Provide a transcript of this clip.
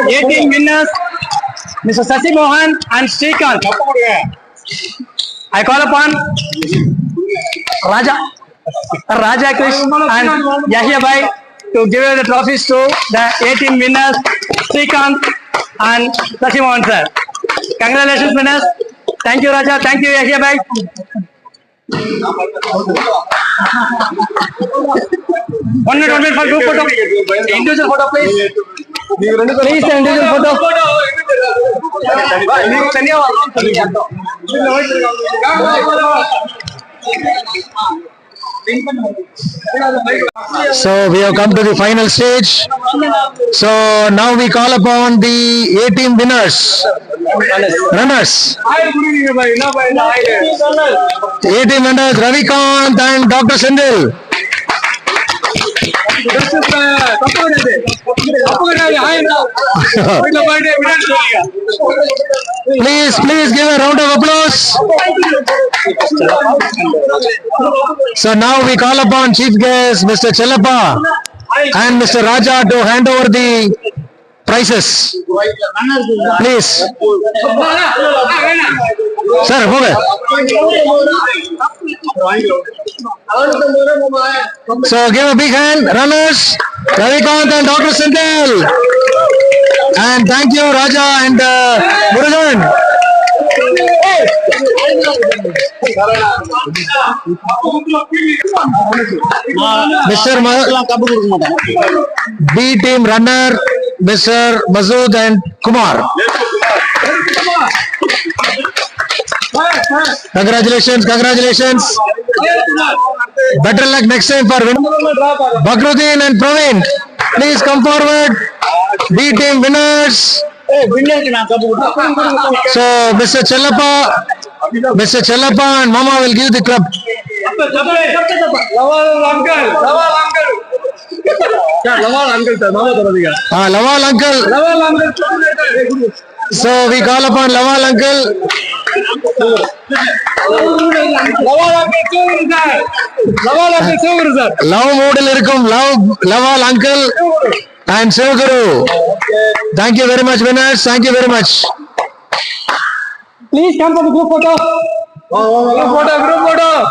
18 winners, Mr. Sasi Mohan and Srikanth. I call upon Raja Krish and Yahya Bhai to give the trophies to the 18 winners, Srikanth and Sasi Mohan sir. Congratulations winners. Thank you Raja, thank you Yahya Bhai. One minute for group photo. Individual photo please. Please individual photo. So we have come to the final stage. So now we call upon the 18 winners, runners. 18 winners, Ravikant and Dr. Sindil. Please give a round of applause. So now we call upon chief guest Mr. Chellappa and Mr. Raja to hand over the prizes. Please. Sir, move. So give a big hand, runners, Ravikant and Dr. Sindel. And thank you, Raja and Murugan. Mr. B team runner, Mr. Masood and Kumar. Congratulations. Better luck next time for Bakruddin and Praveen. Please come forward. B team winners. So Mr. Chellappa and Mama will give the club. Lawal uncle. So we call upon Lawal uncle. Love model irukum, Lawal uncle and Shivguru. Thank you very much winners. Thank you very much. Please come for the group photo. Group photo.